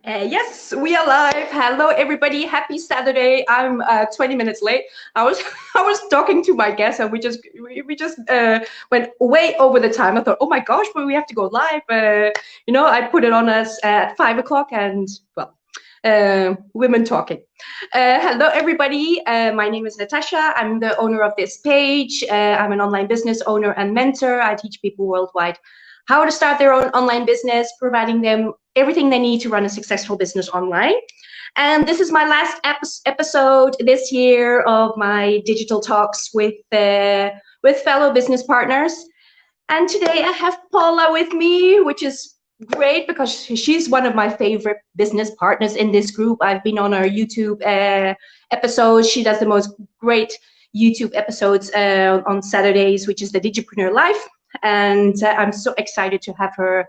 Yes, we are live. Hello, everybody. Happy Saturday. I'm 20 minutes late. I was I was talking to my guest, and we just went way over the time. I thought, oh my gosh, but we have to go live. I put it on us at 5 o'clock, and well, women talking. Hello, everybody. My name is Natasha. I'm the owner of this page. I'm an online business owner and mentor. I teach people worldwide how to start their own online business, providing them everything they need to run a successful business online. And this is my last episode this year of my digital talks with fellow business partners. And today I have Paula with me, which is great because she's one of my favorite business partners in this group. I've been on her YouTube episodes. She does the most great YouTube episodes on Saturdays, which is the Digipreneurlife. And I'm so excited to have her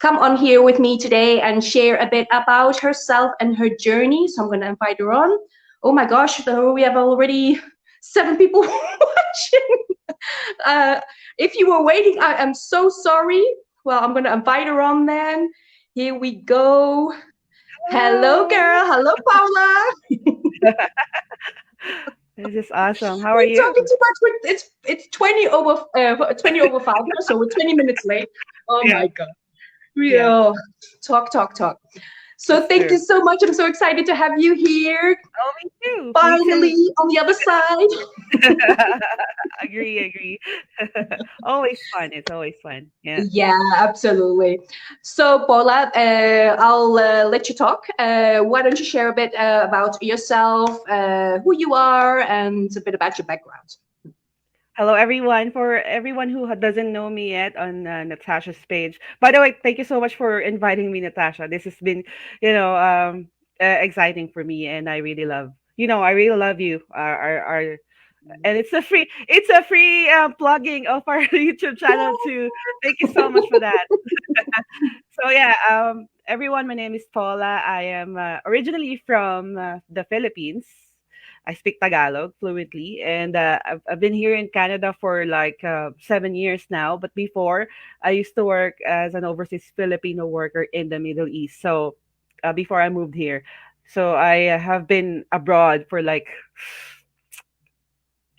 come on here with me today and share a bit about herself and her journey. So I'm going to invite her on. Oh my gosh, so we have already 7 people watching. If you were waiting, I am so sorry. Well, I'm going to invite her on then. Here we go. Hello, girl. Hello, Paula. This is awesome. How are We're you? talking too much. It's 20 over 5 now, so we're 20 minutes late. Oh Yeah, my god. yeah, Real talk. So that's thank true. you so much. I'm so excited to have you here. Oh, me too. Me Finally too. on the other side. Agree. Always fun. It's always fun. Yeah. Yeah, absolutely. So Paula, I'll let you talk. Why don't you share a bit about yourself, who you are, and a bit about your background? Hello, everyone. For everyone who doesn't know me yet on Natasha's page. By the way, thank you so much for inviting me, Natasha. This has been, you know, um, exciting for me, and I really love you. Our and it's a free plugging of our YouTube channel too. Thank you so much for that. So yeah, everyone, my name is Paula. I am originally from the Philippines. I speak Tagalog fluently, and I've been here in Canada for like 7 years now. But before, I used to work as an overseas Filipino worker in the Middle East. So before I moved here, so I have been abroad for like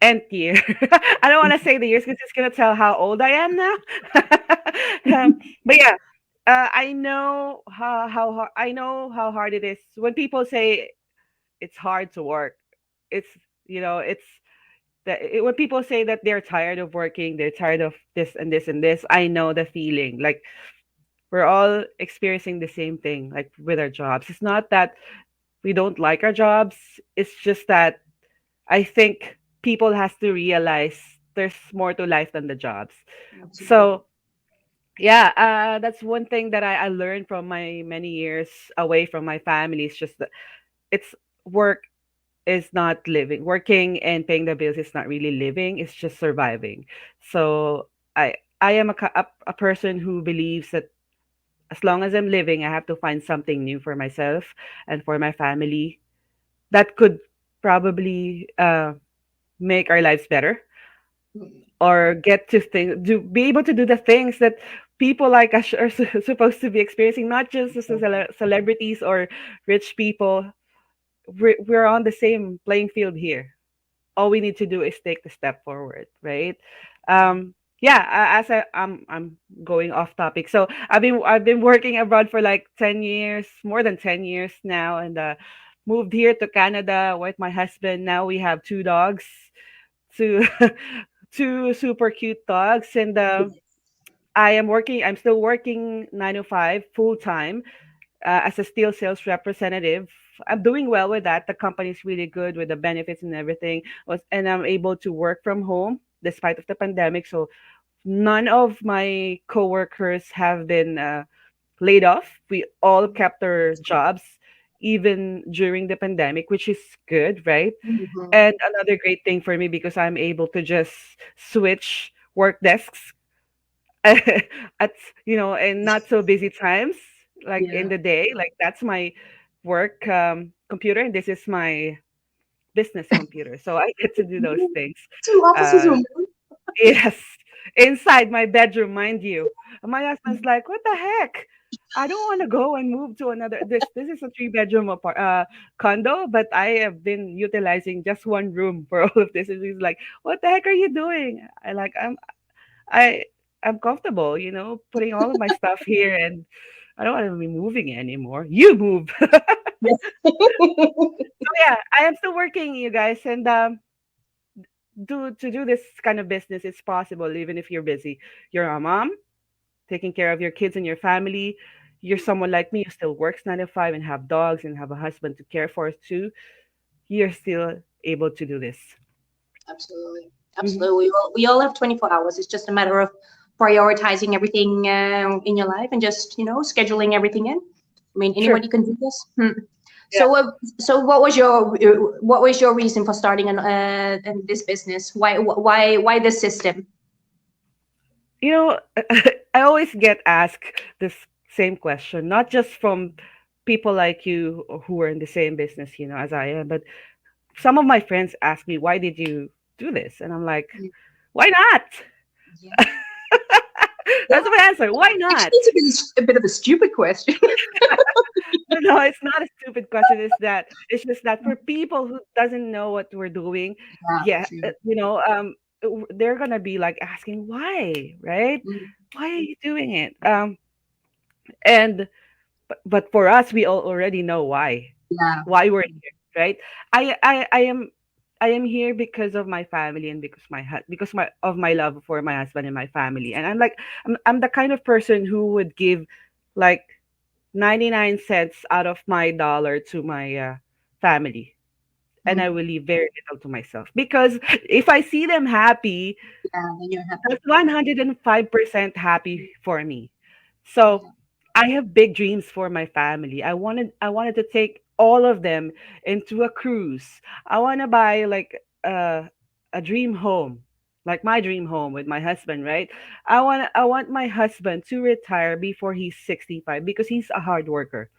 nth year. I don't want to say the years because it's gonna tell how old I am now. But yeah, I know how hard it is when people say it's hard to work. It's it's when people say that they're tired of working, they're tired of this and this and this. I know the feeling. Like we're all experiencing the same thing, like with our jobs. It's not that we don't like our jobs. It's just that I think people has to realize there's more to life than the jobs. Absolutely. So yeah, that's one thing that I learned from my many years away from my family. It's just that it's work is not living. Working and paying the bills is not really living. It's just surviving. So I am a person who believes that as long as I'm living, I have to find something new for myself and for my family that could probably make our lives better or get to be able to do the things that people like us are supposed to be experiencing, not just as celebrities or rich people. We're on the same playing field here. All we need to do is take the step forward, right? Yeah, I'm going off topic. So I've been working abroad for like 10 years, more than 10 years now, and moved here to Canada with my husband. Now we have 2 dogs, two two super cute dogs, and I'm still working 9 to 5 full time as a steel sales representative. I'm doing well with that. The company's really good with the benefits and everything. And I'm able to work from home despite of the pandemic. So none of my coworkers have been laid off. We all kept our jobs even during the pandemic, which is good, right? Mhm. And another great thing for me because I'm able to just switch work desks at in not so busy times, like in Yeah. the day. Like that's my work computer, and this is my business computer, so I get to do those things. 2 offices uh room. yes, inside my bedroom, mind you. And my husband's like, what the heck, I don't want to go and move to another. This is a three-bedroom condo, but I have been utilizing just one room for all of this. And he's like, "What the heck are you doing?" I I'm comfortable, putting all of my stuff here, and I don't want to be moving anymore. You move. Yes. Yeah, I am still working, you guys, and to do this kind of business, it's possible even if you're busy. You're a mom, taking care of your kids and your family. You're someone like me who still works 9 to 5 and have dogs and have a husband to care for too. You're still able to do this. Absolutely. Hmm. Absolutely. We all have 24 hours. It's just a matter of prioritizing everything in your life and just, scheduling everything in. I mean, Sure. anybody can do this. Hmm. Yeah. So what was your reason for starting in this business? Why this system? You know, I always get asked this same question, not just from people like you who are in the same business, as I am, but some of my friends ask me, why did you do this? And I'm like, why not? Yeah. Yeah. That's my answer. Why not? Actually, it's a bit of a stupid question. No, no, it's not a stupid question. It's just that for people who doesn't know what we're doing, Yeah, yeah, true. they're gonna be like asking why, right? Mm, Why are you doing it? And but for us, we all already know yeah. why we're here, right? I I I am I am here because of my family and because of my love for my husband and my family. And I'm the kind of person who would give like 99 cents out of my dollar to my family, and I Mm, will leave very little to myself because if I see them happy, yeah, then you're happy. that's 105% happy for me. So Yeah. I have big dreams for my family. I wanted to take all of them into a cruise. I want to buy like a dream home, like my dream home with my husband, right? I want my husband to retire before he's 65 because he's a hard worker.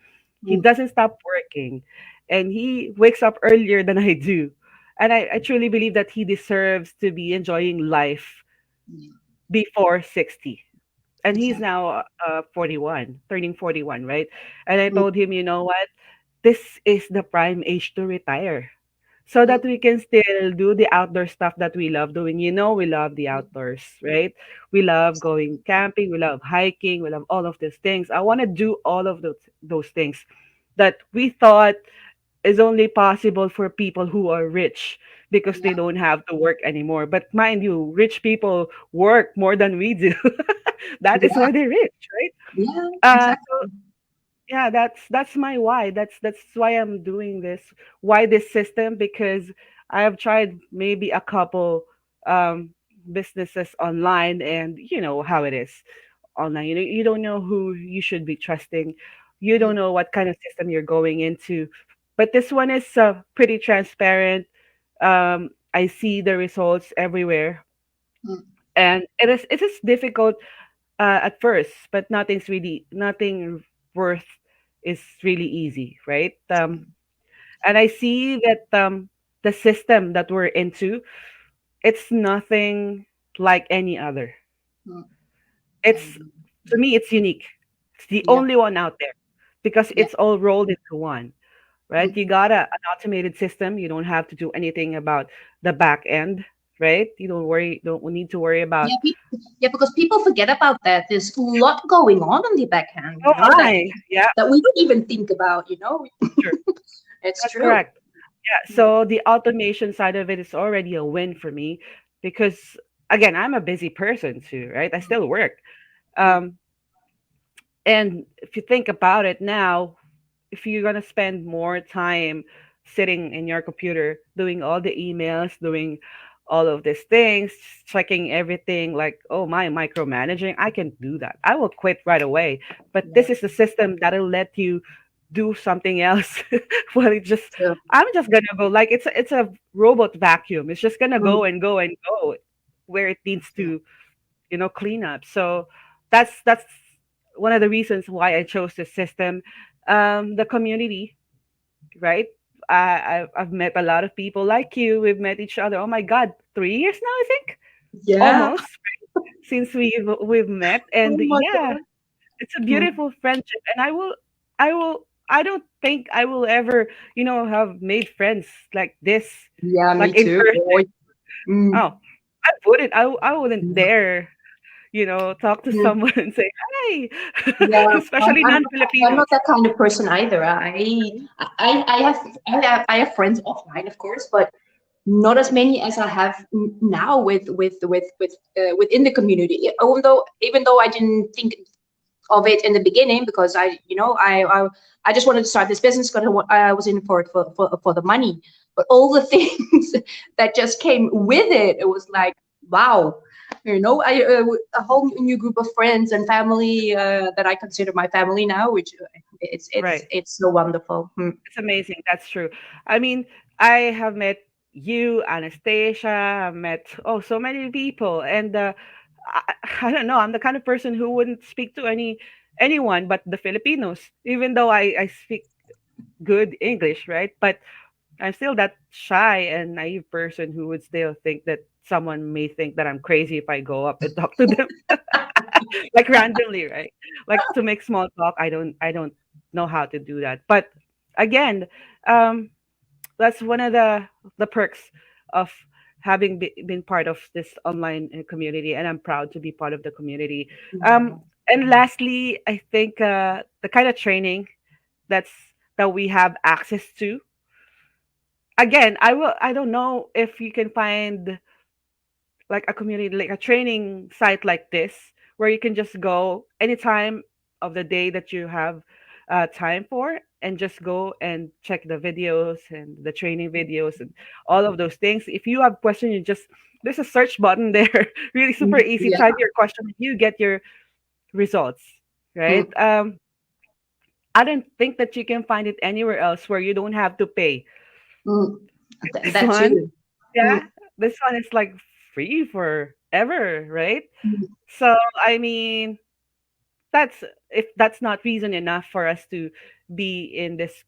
He Mm, doesn't stop working, and he wakes up earlier than I do. And I truly believe that he deserves to be enjoying life yeah, before 60. And he's exactly. now 41, turning 41, right? And I Mm, told him, you know what? This is the prime age to retire so mm, that we can still do the outdoor stuff that we love doing. We love the mm, outdoors, right? We love exactly. going camping, we love hiking, we love all of these things. I want to do all of those things that we thought is only possible for people who are rich because they Yeah, don't have to work anymore. But mind you, rich people work more than we do. That is yeah, why they're rich, right? yeah, So exactly. yeah, that's my why. That's why I'm doing this. Why this system? Because I have tried maybe a couple businesses online, and you know how it is online. You don't know who you should be trusting. You don't Mm, know what kind of system you're going into. But this one is pretty transparent. I see the results everywhere, mm, and it is difficult at first, but nothing worth is really easy, right? And I see that the system that we're into, it's nothing like any other. mm. I It's agree. To me, it's unique. It's the Yeah, only one out there because yeah. it's all rolled into one, right? Mm. You got an automated system. You don't have to do anything about the back end, right? Don't need to worry about, Yeah, yeah, because people forget about that. There's a lot going on the backhand, oh that my, yeah, that we don't even think about. sure, It's that's true. correct. Yeah, so the automation side of it is already a win for me because again, I'm a busy person too, right? I still work. Mm, Um, and if you think about it now, if you're gonna spend more time sitting in your computer doing all the emails, doing all of these things, checking everything like, oh my, micromanaging, I can do that. I will quit right away. But yeah, this is a system that'll let you do something else. Well, true. I'm just gonna go like it's a robot vacuum. It's just gonna Mm, go and go and go where it needs yeah, to, clean up. So that's one of the reasons why I chose this system. The community, right? I've met a lot of people like you. We've met each other. Oh my God, 3 years now, I think, yeah. almost since we've met. Oh And my yeah, God. It's a Mm. beautiful friendship, and I don't think I will ever, have made friends like this, Yeah, me like in too. person. Mm. Oh, I wouldn't dare, talk to Mm. someone and say hi, Yeah, especially I'm not non-Filipinos. that kind of person either. I have friends offline, of course, but not as many as I have now within the community. Even though I didn't think of it in the beginning, because I just wanted to start this business because I was in for it for the money. But all the things that just came with it, it was like, wow. A whole new group of friends and family that I consider my family now, which Right. it's so wonderful. Hmm. It's amazing. That's true. I mean, I have met you, Anastasia. I've met so many people, and I, I don't know. I'm the kind of person who wouldn't speak to anyone but the Filipinos, even though I speak good English, right? But I'm still that shy and naive person who would still think that someone may think that I'm crazy if I go up and talk to them like randomly, right? Like to make small talk. I don't know how to do that. But again, um, that's one of the perks of having been part of this online community, and I'm proud to be part of the community. Yeah. And lastly, I think the kind of training that's that we have access to. Again, I don't know if you can find like a community, like a training site like this, where you can just go anytime of the day that you have time for, and just go and check the videos and the training videos and all of those things. If you have questions, you just there's a search button there. Really super easy. Yeah. Type your question, and you get your results, right? Mm. I don't think that you can find it anywhere else where you don't have to pay. Mm. This That one, too. yeah, Mm. this one is like free forever, right? Mm. So I mean, that's if that's not reason enough for us to be in this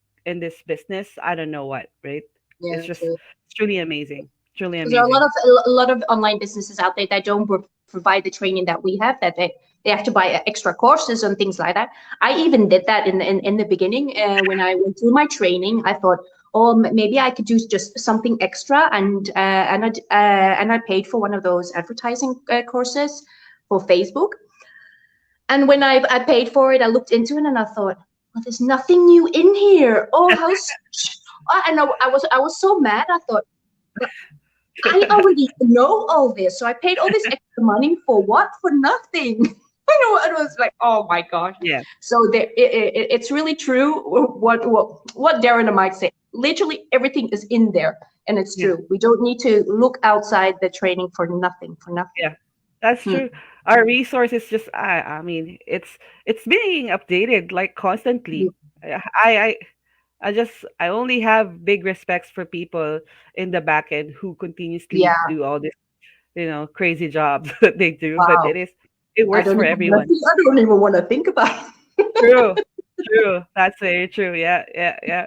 business, I don't know what, right? Yeah, true. It's truly amazing. Truly Because there are amazing. a lot of online businesses out there that don't provide the training that we have. That they have to buy extra courses and things like that. I even did that in the beginning when I went through my training. I thought, oh, maybe I could do just something extra, and I paid for one of those advertising courses for Facebook. And when I paid for it, I looked into it and I thought, well, there's nothing new in here. Oh, I was so mad. I thought, I already know all this, so I paid all this extra money for what? For nothing. It was like, oh my gosh. Yeah, So it's really true what Darren and Mike say. Literally everything is in there, and it's yeah, true. We don't need to look outside the training for nothing. For nothing. yeah. That's Hmm. true. Our resource is just I mean, it's being updated like constantly. I I I only have big respects for people in the back end who continuously Yeah. do all this, crazy jobs that they do, but Wow. it works for everyone. I don't even want to think about it. True. True. That's very true. Yeah, yeah, yeah.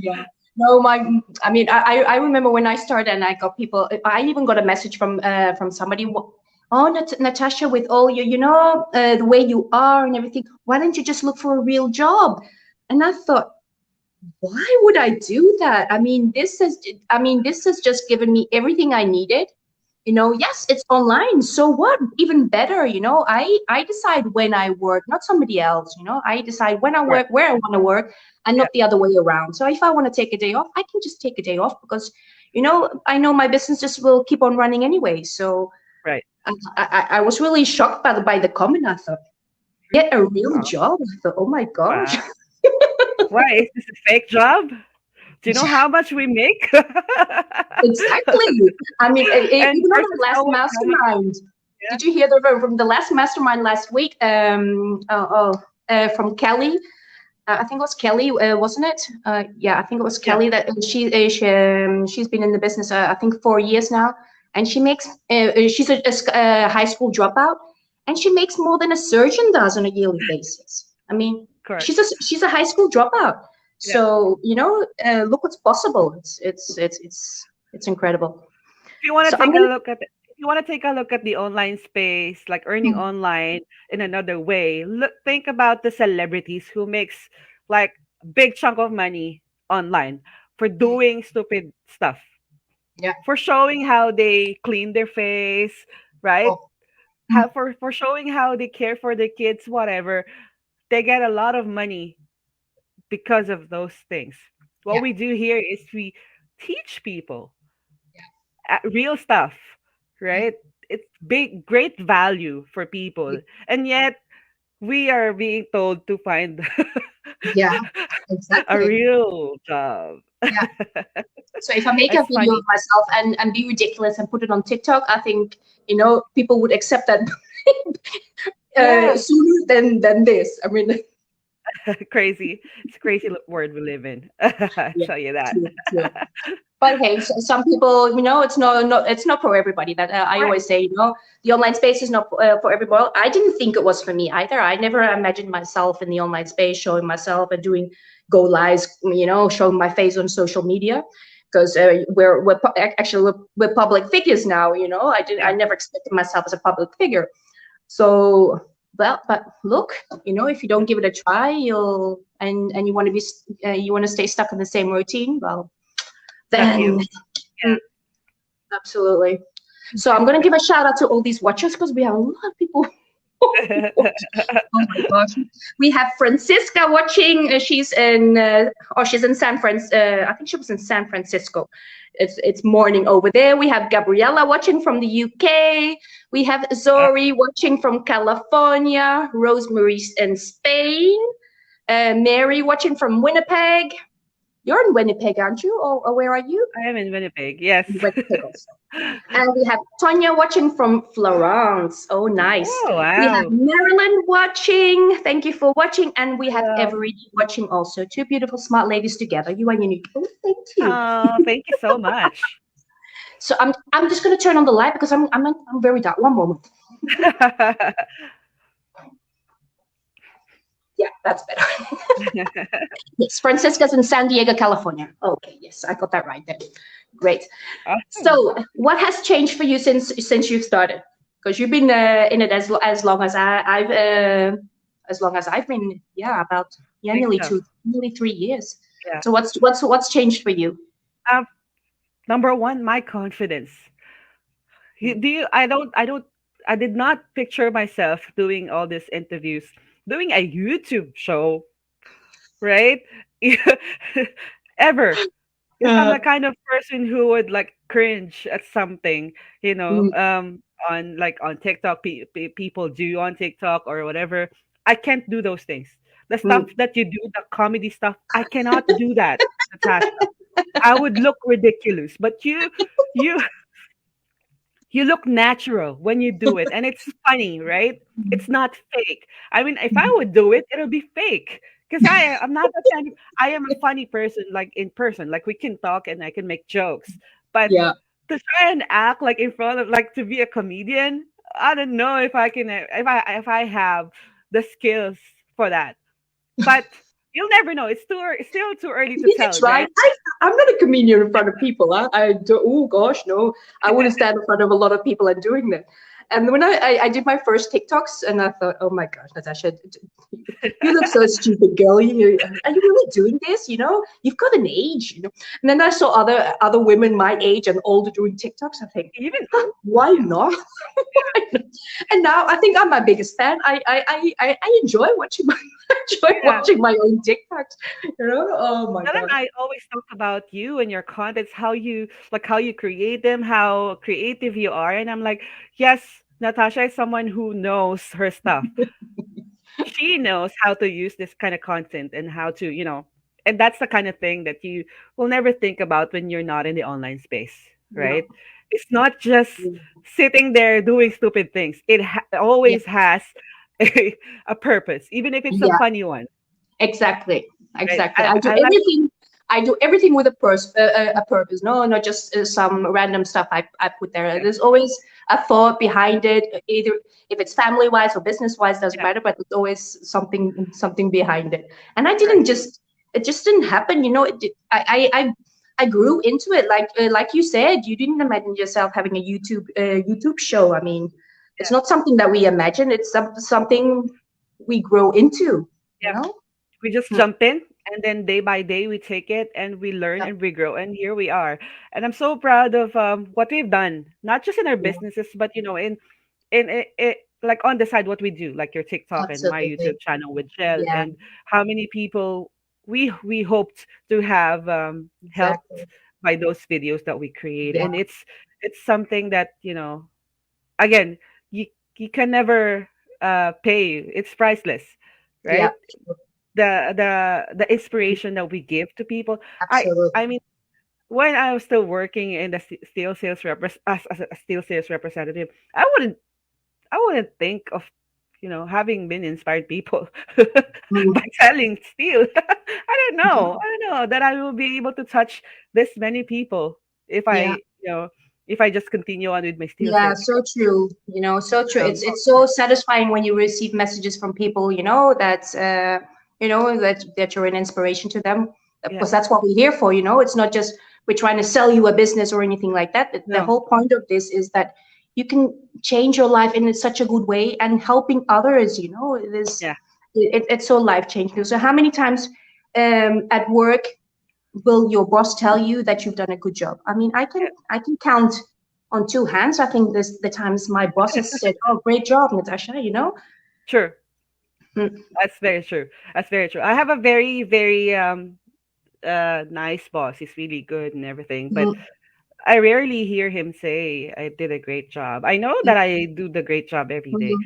Yeah. No, I mean, I remember when I started and I got people, I even got a message from somebody, oh, Natasha, with all your, the way you are and everything, why don't you just look for a real job? And I thought, why would I do that? This has just given me everything I needed. Yes, it's online. So what? Even better, I decide when I work, not somebody else. I decide when I Right. work, where I want to work, and Yeah. not the other way around. So if I want to take a day off, I can just take a day off because, I know my business just will keep on running anyway. So Right. I was really shocked by the comment. I thought, get a real Wow. job. I thought, oh my gosh. Wow. Why is this a fake job? Do you know how much we make? Exactly. I mean, And even on versus the last how much? mastermind, Yeah. did you hear from the last mastermind last week? From Kelly. I think it was Kelly, wasn't it? Yeah, I think it was Yeah. Kelly that she's been in the business, I think 4 years now, and she's a high school dropout, and she makes more than a surgeon does on a yearly basis. I mean, Correct. she's a high school dropout, Yeah. so look what's possible. It's incredible. If you want So to I'm take a gonna look at it, if you want to take a look at the online space, like earning Mm. online in another way, look, think about the celebrities who makes like big chunk of money online for doing stupid stuff, Yeah. for showing how they clean their face, right? Oh. Mm. How for showing how they care for their kids, whatever. They get a lot of money because of those things. What Yeah. we do here is we teach people Yeah. real stuff, Mm. right? It's big, great value for Yeah. people, and yet we are being told to find Yeah. a Exactly. real job. Yeah. So if I make a That's video of funny. myself and be ridiculous and put it on TikTok, I think, people would accept that Yeah, sooner than this. I mean, crazy. It's a crazy word we live in. I yeah, tell you that. true, true. But hey, some people, it's not for everybody. That I Right. always say, the online space is not for everybody. I didn't think it was for me either. I never imagined myself in the online space, showing myself and doing go lives, showing my face on social media. Because actually we're public figures now. I Yeah. never expected myself as a public figure. So, well, but look, if you don't give it a try, and you want to stay stuck in the same routine. Well, Stuck then, you. mm, absolutely. So I'm gonna give a shout out to all these watchers because we have a lot of people. Oh my gosh, we have Francisca watching. She's in San I think she was in San Francisco. It's morning over there. We have Gabriella watching from the UK. We have Uh, Zori watching from California. Rosemary's in Spain. Mary watching from Winnipeg. You're in Winnipeg, aren't you? Or where are you? I am in Winnipeg. Yes. Winnipeg also. And we have Tonya watching from Florence. Oh, nice. Oh We have wow. Marilyn watching. Thank you for watching. And we have Hello. Everett watching also. Two beautiful, smart ladies together. You are unique. Oh, thank you. Oh, thank you so much. So I'm just gonna turn on the light because I'm very dark. One moment. Yeah, that's better. Yes, Francisca's in San Diego, California. Okay, yes, I got that right then. Great. Awesome. So, what has changed for you since you've started? Because you've been in it as long as as long as I've been. Yeah, about Think so. nearly 3 years. Yeah. So what's changed for you? Um, Number one, my confidence. Do you? I did not picture myself doing all these interviews, doing a YouTube show, right? Ever. Because I'm Uh, the kind of person who would like cringe at something, mm, on like on TikTok, people do on TikTok or whatever. I can't do those things. The stuff mm, that you do, the comedy stuff, I cannot do that, Natasha. I would look ridiculous. But you, you look natural when you do it, and it's funny, right? It's not fake. I mean, if I would do it, it'll be fake. Because I'm not that kind of, I am a funny person, like in person. Like we can talk and I can make jokes. But yeah. to try and act like in front of, like to be a comedian, I don't know if I can, if I have the skills for that. But you'll never know. It's still too early to Give it tell, a try. right? I'm not a comedian in front of people. Huh? I do. Oh gosh, no. I wouldn't stand in front of a lot of people and doing that. And when I did my first TikToks, and I thought, oh my gosh, Natasha, you look so stupid, girl. Are you really doing this? You've got an age. And then I saw other women my age and older doing TikToks. I think, Even huh, why not? And now I think I'm my biggest fan. I enjoy watching my enjoy yeah. watching my own TikToks. Oh my But then god. I always talk about you and your contents, how you create them, how creative you are, and I'm like, yes, Natasha is someone who knows her stuff. She knows how to use this kind of content and how to, and that's the kind of thing that you will never think about when you're not in the online space, Yeah. right? It's not just sitting there doing stupid things. It Yeah. always has a purpose, even if it's a Yeah. funny one, Exactly. right? Exactly. I, I like, I do everything with a purpose. No, not just some random stuff I put there. yeah, There's always a thought behind it. Either if it's family wise or business wise, doesn't yeah, matter. But there's always something behind it. And correct. it just didn't happen. I grew into it. Like you said, you didn't imagine yourself having a YouTube show. I mean, it's Yeah. not something that we imagine. It's something we grow into. You Yeah. know. We just Mm, jump in, and then day by day we take it and we learn yeah, and we grow, and here we are. And I'm so proud of what we've done, not just in our yeah, businesses, but in it, like on the side what we do, like your TikTok and my absolutely. YouTube channel with Jel, Yeah, and how many people we hoped to have helped exactly. by those videos that we create. Yeah, And it's something that, again, you you can never pay. It's priceless, yeah, right? The inspiration that we give to people. I absolutely. mean, when I was still working in the steel sales as a steel sales representative, I wouldn't think of, having been inspired people Mm, by selling steel. mhm. I don't know that I will be able to touch this many people if Yeah. I just continue on with my steel Yeah, sales so job. true. So true. So It's so satisfying when you receive messages from people, that you're an inspiration to them. yeah, Because that's what we're here for, It's not just we're trying to sell you a business or anything like that. The no, whole point of this is that you can change your life in such a good way, and helping others, yeah, it's so life changing. So how many times at work will your boss tell you that you've done a good job? I mean, yeah, I can count on two hands. I think this the times my boss has said, "Oh, great job, Natasha." sure. Mm, That's very true. That's very true. I have a very, very nice boss. He's really good and everything, but mm, I rarely hear him say I did a great job. I know that I do the great job every day. mm,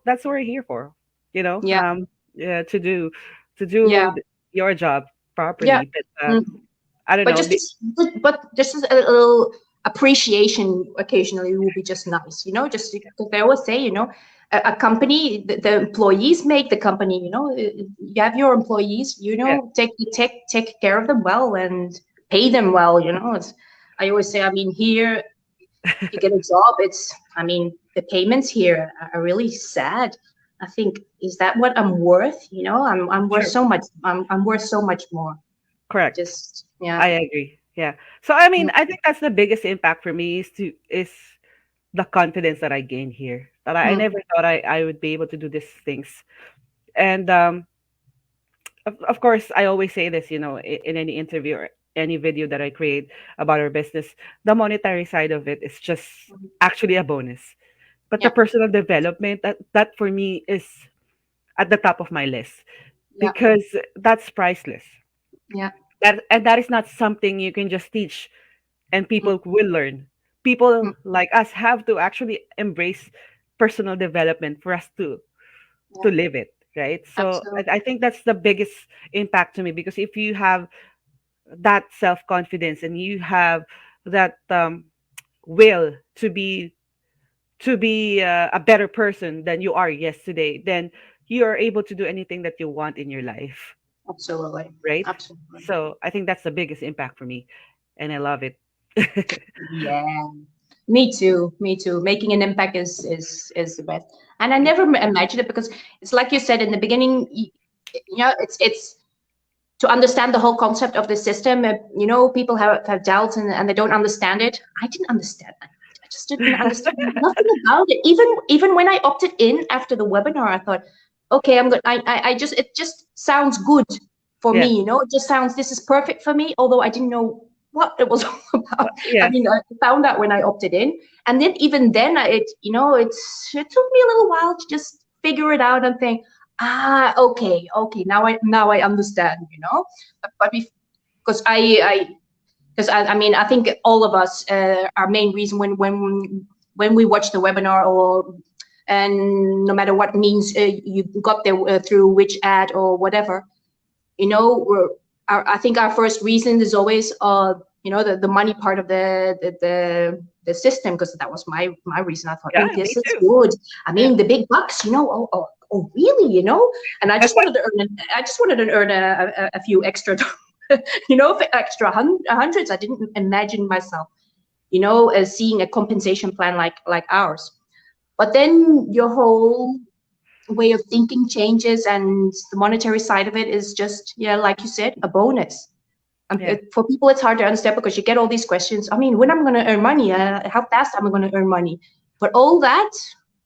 That's what we're here for. You know, yeah, um, yeah, to yeah, do your job yeah. properly. But Mm. I don't But know. just as, but just as a little appreciation occasionally will be just nice, Just because they always say, a company, the employees make the company. You have your employees, Yeah, take care of them well and pay them well. I always say, I mean, here if you get a job, I mean, the payments here are really sad. I think, is that what I'm worth? I'm worth sure, so much. I'm worth so much more. correct. Just yeah. I agree. Yeah. So I Mm, mean, I think that's the biggest impact for me is the confidence that I gained here. That I mm, never thought I would be able to do these things. And of course, I always say this, in any interview or any video that I create about our business, the monetary side of it is just mm. actually a bonus. But the Yeah, personal development, that for me is at the top of my list, yeah, because that's priceless. yeah. That is not something you can just teach and Mm, people will learn. mm, People like us have to actually embrace personal development for us to yeah, live it, right? So I absolutely. think that's the biggest impact to me, because if you have that self confidence and you have that will to be a better person than you are yesterday, then you are able to do anything that you want in your life, Absolutely. right? Absolutely. So I think that's the biggest impact for me, and I love it. Yeah. Me too. Me too. Making an impact is the best. And I Yeah, never imagined it because it's like you said in the beginning. It's to understand the whole concept of the system. People have doubts and they don't understand it. I didn't understand. I just didn't understand nothing about it. Even when I opted in after the webinar, I thought, okay, I'm good. I just it just sounds good for yeah, me. It just sounds this is perfect for me. Although I didn't know what it was all about. I yeah, mean, I found out when I opted in, and then even then, it took me a little while to just figure it out and think, okay, now I understand, but because I mean, I think all of us, our main reason when we watch the webinar, or and no matter what means you got there through which ad or whatever, I think our first reason is always the money part of the system, because that was my reason. I thought, yeah. oh, Me this is too. good. I Yeah, mean, the big bucks, oh really, and I just wanted to earn a few extra extra hundreds. I didn't imagine myself as seeing a compensation plan like ours. But then your whole way of thinking changes, and the monetary side of it is just, yeah, like you said, a bonus. Yeah. For people, it's hard to understand because you get all these questions. I mean, when I'm going to earn money? How fast am I going to earn money? But all that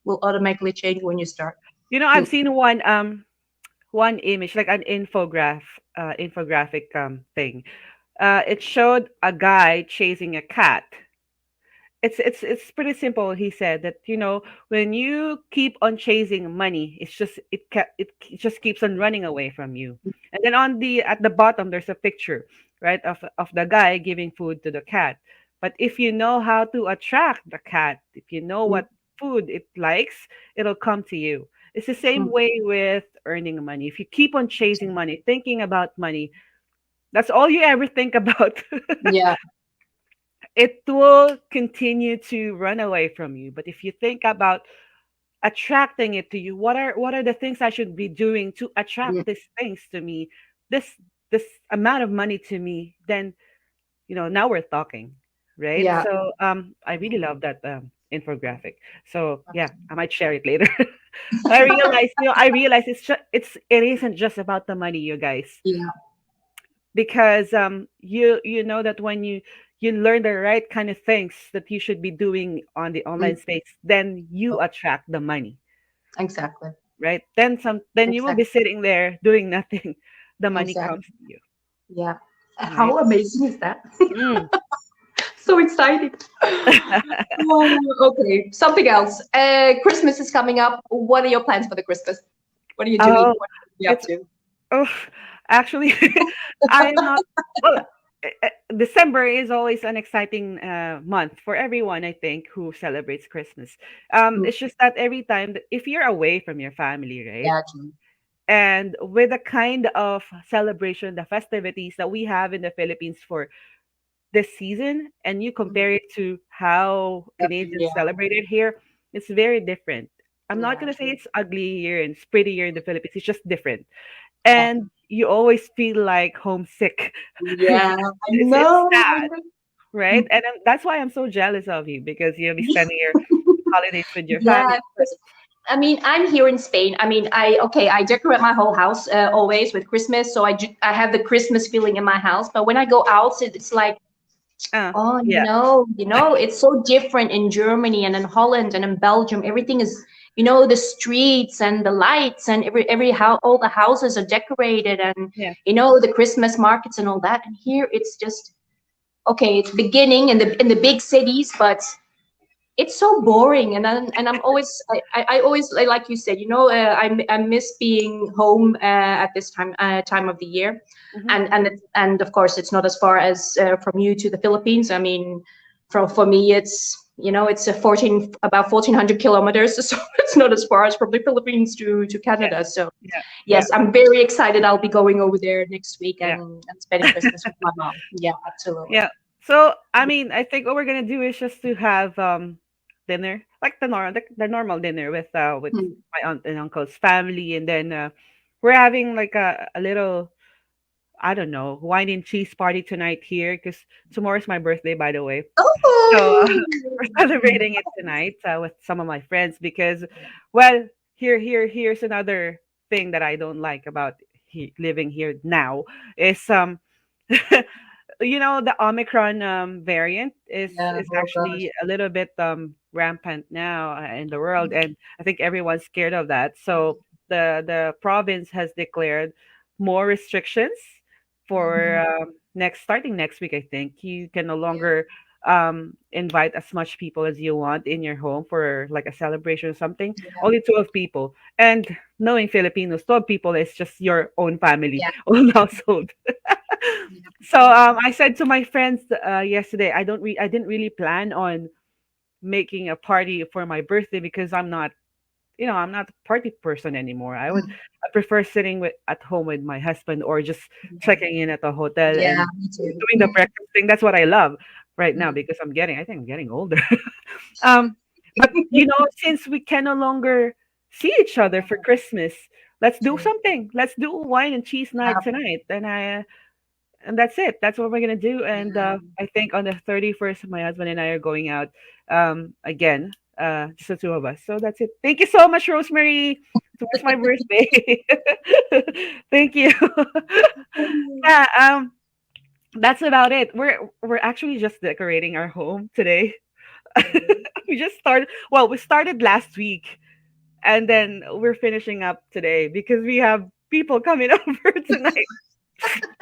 will automatically change when you start. I've Hmm. seen one image, like an infographic thing. It showed a guy chasing a cat. It's pretty simple. He said that, when you keep on chasing money, it just keeps on running away from you. And then on the at the bottom there's a picture, right, of the guy giving food to the cat. But if you know how to attract the cat, if you know what food it likes, it'll come to you. It's the same way with earning money. If you keep on chasing money, thinking about money, that's all you ever think about. Yeah, It will continue to run away from you. But if you think about attracting it to you, what are the things I should be doing to yeah, attract these things to me, this this amount of money to me, then now we're talking, right? yeah. So I really love that infographic. So yeah, I might share it later. I realize it isn't just about the money, you guys, Yeah. because you know that when you learn the right kind of things that you should be doing on the Mm, online space, then you attract the money, exactly. right? Then you will be Exactly. sitting there doing nothing. The money Exactly. comes to you, Yeah. right? How amazing is that? Mm. So exciting. Okay, something else. Christmas is coming up. What are your plans for the Christmas? What are you doing? Oh, What are you up it's to? oh, actually, I'm not. Well, December is always an exciting month for everyone, I think, who celebrates Christmas. Mm, It's just that every time, if you're away from your family, right? yeah, true. And with the kind of celebration, the festivities that we have in the Philippines for this season, and you Mm, compare it to how Canadians yeah, celebrate it here, it's very different. I'm not yeah, gonna say true. it's ugly here and it's prettier in the Philippines. It's just different, Yeah, and you always feel like homesick. it's, yeah. I it's know. I sad, know. right? Mm. And that's why I'm so jealous of you, because you'll be spending your holidays with your family. Yeah, 'cause, I mean, I'm here in Spain. I mean, I decorate my whole house always with Christmas, so I have the Christmas feeling in my house. But when I go out, it's like, Uh, oh yeah, no, it's so different in Germany and in Holland and in Belgium. Everything is, the streets and the lights and every how all the houses are decorated and yeah, the Christmas markets and all that. And here it's just okay. It's beginning in the big cities, but it's so boring. And I'm always I always like you said, I miss being home at this time of the year. hmm, And of course it's not as far as from you to the Philippines. I mean, for me it's about 1400 kilometers, so it's not as far as from the Philippines to yeah, Canada. So yeah, yeah, yes, I'm very excited. I'll be going over there next week yeah. and spending Christmas with my mom. Yeah, absolutely. Yeah. So, I mean, I think what we're gonna do is just to have dinner, like the normal dinner with Hmm. my aunt and uncle's family, and then we're having like a little, I don't know, wine and cheese party tonight here, because tomorrow's my birthday, by the way. So Oh. we're celebrating it tonight with some of my friends, because, well, here's another thing that I don't like about living here now is the Omicron variant is Yeah, is oh gosh. actually a little bit rampant now in the world, and I think everyone's scared of that. So the province has declared more restrictions for Mhm. starting next week. I think you can no Yeah, longer invite as much people as you want in your home for like a celebration or something. yeah, Only 12 people, and knowing Filipinos, 12 people is just your own family, yeah, own household. yeah. So I said to my friends yesterday, I didn't really plan on making a party for my birthday, because I'm not a party person anymore. I prefer sitting at home with my husband, or just checking in at the hotel Yeah, and me too. doing the breakfast thing. That's what I love right now, Mm. because I think I'm getting older. But since we can no longer see each other for Christmas, let's do True. something. Let's do a wine and cheese night Yeah, tonight, and that's it. That's what we're gonna do. And yeah. I think on the 31st, my husband and I are going out again, just the two of us. So that's it. Thank you so much, Rosemary. Towards my birthday. Thank you. Yeah. that's about it. We're actually just decorating our home today. We just started. Well, we started last week, and then we're finishing up today because we have people coming over tonight.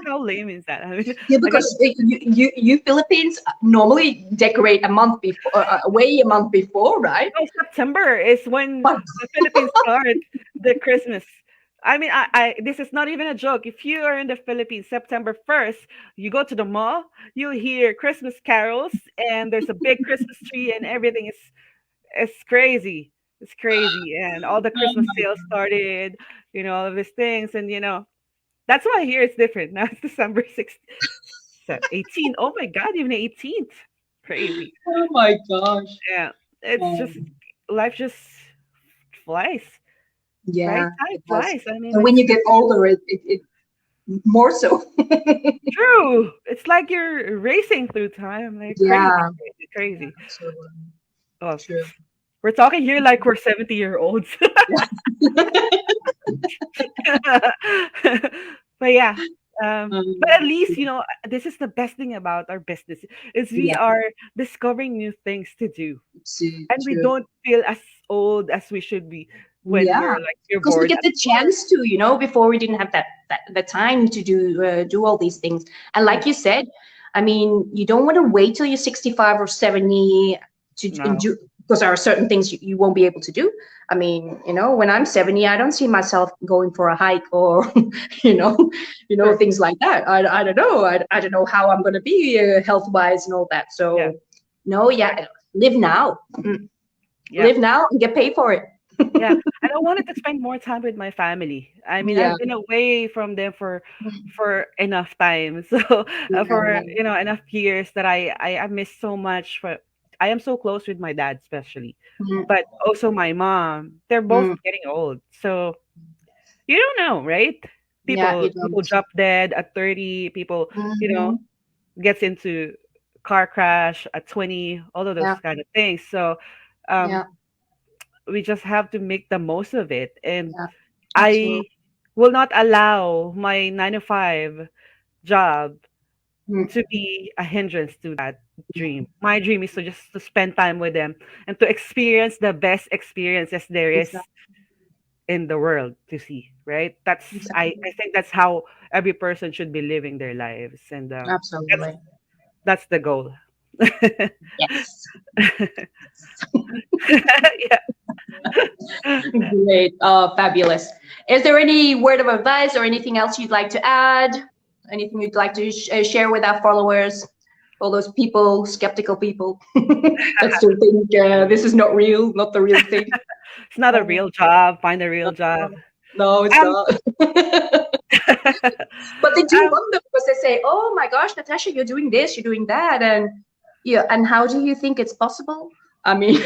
How lame is that? I mean, Yeah, I got because you Philippines normally decorate a month before, way a month before, right? no, September is when But the Philippines start the Christmas. I mean, this is not even a joke. If you are in the Philippines, September 1st, you go to the mall, you'll hear Christmas carols, and there's a big Christmas tree, and everything is it's crazy. It's crazy, and all the oh Christmas my sales started. All of these things, and that's why here it's different. Now it's December 6th, 18. Oh my God, even 18th. Crazy. oh my gosh. Yeah, it's just Um, life just flies, right? yeah, Time it does. flies. I mean, And when you get older, it more so. true. It's like you're racing through time, like crazy, Yeah, crazy, crazy. absolutely Oh, true. we're talking here like we're 70-year-olds. But yeah, but at least this is the best thing about our business is we Yeah, are discovering new things to do, true, and we true. don't feel as old as we should be when Yeah, you're because we bored get at the work. chance to, before we didn't have that the time to do all these things. And Mm, like you said, I mean, you don't want to wait till you're 65 or 70 to no, do, because there are certain things you won't be able to do. I mean, when I'm 70, I don't see myself going for a hike or, you know, true. things like that. I don't know. I don't know how I'm going to be health wise and all that. Yeah, So, no, yeah, live now. yeah. Live now and get paid for it. Yeah, and I wanted to spend more time with my family. I mean, Yeah. I've been away from them for enough time. So, for Yeah. enough years that I miss so much. For I am so close with my dad, especially, Mhm. but also my mom. They're both Mm. getting old, so you don't know, right? Yeah, you People don't. drop dead at 30. People, you know, Hmm. gets into car crash at 20. All of those Yeah, kind of things. So, um, yeah, we just have to make the most of it. And yeah. I Absolutely. will not allow my 9 to 5 job Mm. to be a hindrance to that dream. My dream is to just to spend time with them and to experience the best experiences there is Exactly. in the world to see, right? Exactly. I think that's how every person should be living their lives, and that's Absolutely. that's the goal. Yes. Yeah. Great. Fabulous. Is there any word of advice or anything else you'd like to add? Anything you'd like to share with our followers? All those people, skeptical people that still think this is not real, not the real thing. It's not a Oh, real job. Find a real no, job. no, it's Um, not. But they do um, wonder because they say, "Oh my gosh, Natasha, you're doing this, you're doing that," and yeah, and how do you think it's possible? I mean,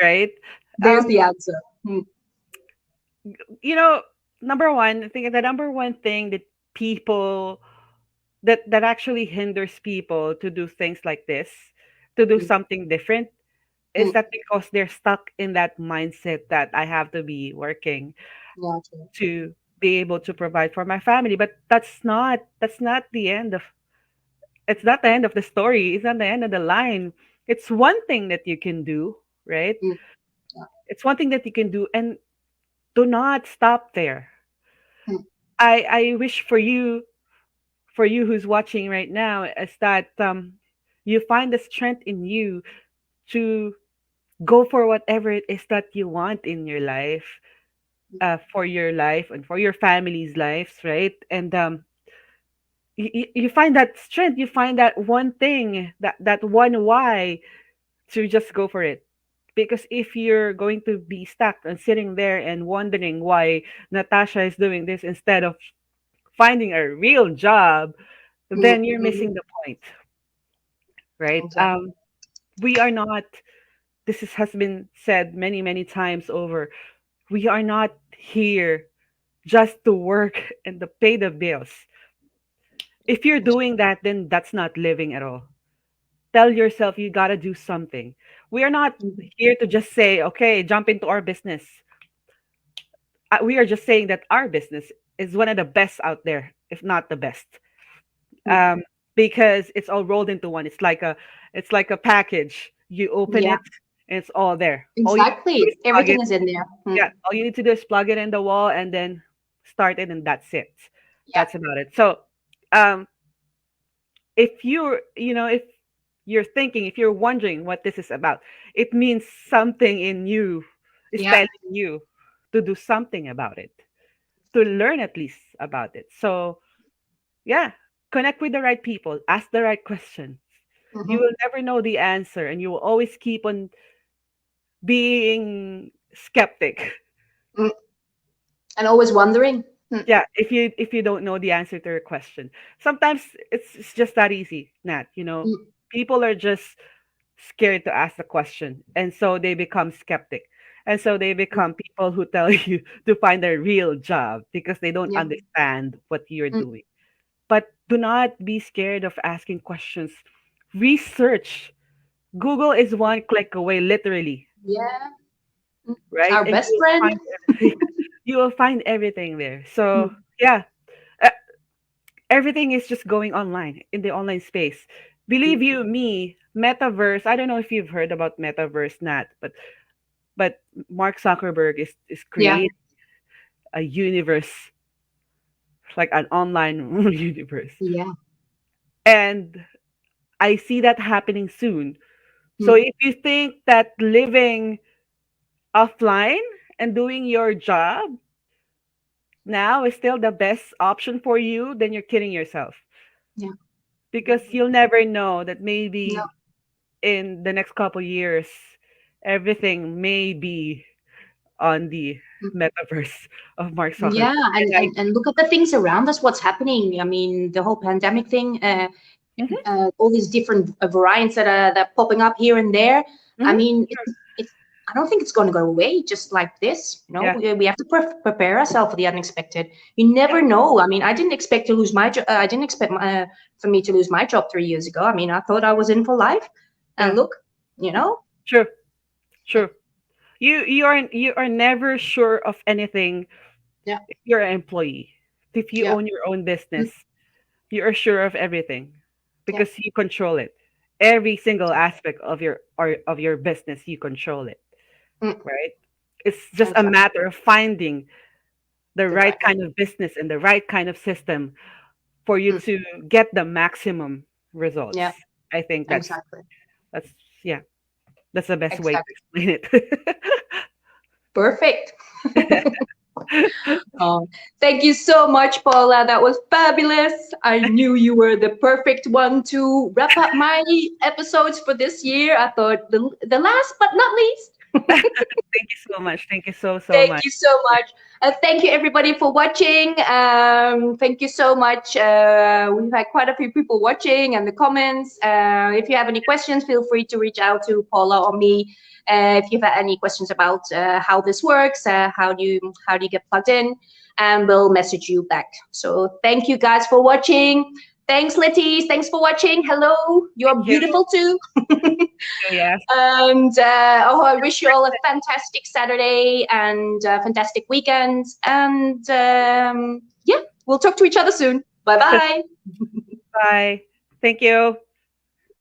right. there's Um, the answer. Hmm. you know, number one, I think the number one thing that people that actually hinders people to do things like this, to do Hmm. something different, is Hmm. that because they're stuck in that mindset that I have to be working Yeah, true. to be able to provide for my family. But that's not the end of it's not the end of the story. It's not the end of the line. It's one thing that you can do, right? Hmm. Yeah. It's one thing that you can do, and do not stop there. Hmm. I wish for you who's watching right now is that you find the strength in you to go for whatever it is that you want in your life, for your life and for your family's lives, right? And you find that strength, you find that one thing, that one why to just go for it. Because if you're going to be stuck and sitting there and wondering why Natasha is doing this instead of finding a real job, Hmm. then you're Hmm. missing the point, right? Exactly. We are not, has been said many, many times over, we are not here just to work and to pay the bills. If you're doing that, then that's not living at all. Tell yourself you got to do something. We are not Mhm. here to just say, okay, jump into our business. We are just saying that our business is one of the best out there, if not the best. Mm. because it's all rolled into one. It's like a package. You open Yeah, it and it's all there. All you need to do is exactly. plug it. Everything is in there. Yeah, all you need to do is plug it in the wall and then start it, and that's it. Yeah. That's about it. So, um, if if you're thinking, if you're wondering what this is about, it means something in you is Yeah. telling you to do something about it, to learn at least about it. So, yeah, connect with the right people, ask the right questions. You Hmm. will never know the answer, and you will always keep on being skeptic. Mm. And always wondering. Mm. Yeah, if you don't know the answer to your question, sometimes it's just that easy, Nat. Mm. People are just scared to ask the question, and so they become skeptic, and so they Mm. become people who tell you to find a real job because they don't Yeah. understand what you're Mm. doing. But do not be scared of asking questions. Research. Google is one click away, literally, Yeah. Mm. right? Our And best friend. you will find everything there. So Mm. yeah, uh, everything is just going online in the online space. Believe Mm. you me, metaverse. I don't know if you've heard about metaverse, Nat, but Mark Zuckerberg is Yeah. creating a universe, like an online universe, Yeah. and I see that happening soon. So Mm. if you think that living offline and doing your job now is still the best option for you, then you're kidding yourself. Yeah. Because you'll never know that No. maybe in the next couple years, everything may be on the Mm. metaverse of Mark Yeah, Zuckerberg. And and, I, and look at the things around us, what's happening. I mean, the whole pandemic thing, Mhm, all these different variants that are popping up here and there. I mhm, mean, it's I don't think it's going to go away just like this. yeah, We have to prepare ourselves for the unexpected. You yeah, never know. I mean, I didn't expect to lose my job. I didn't expect for me to lose my job 3 years ago. I mean, I thought I was in for life, and yeah. look, you know. True, true. You are never sure of anything Yeah, if you're an employee. If you yeah, own your own mm, business, you are sure of everything yeah, because you control it. Every single aspect of your business, you control it, mm, right? It's just a exactly. matter of finding the The right right one. kind of business and the right kind of system for you Mm, to get the maximum results. yeah, I think exactly, that's yeah, that's the best way to exactly. explain Perfect. it. Oh, thank you so much, Paula. That was fabulous. I knew you were the perfect one to wrap up my episodes for this year. I thought the last but not least. Thank you so much. Thank you so Thank much. you so much. Thank you, everybody, for watching. Thank you so much. We've had quite a few people watching and the comments. If you have any questions, feel free to reach out to Paula or me. If you've had any questions about how this works, how do you get plugged in, and we'll message you back. So thank you guys for watching. Thanks, Letties. Thanks for watching. Hello, you're Thank you. beautiful too. Yeah. And I wish you all a fantastic Saturday and a fantastic weekend. And yeah, we'll talk to each other soon. Bye bye. Bye. Thank you.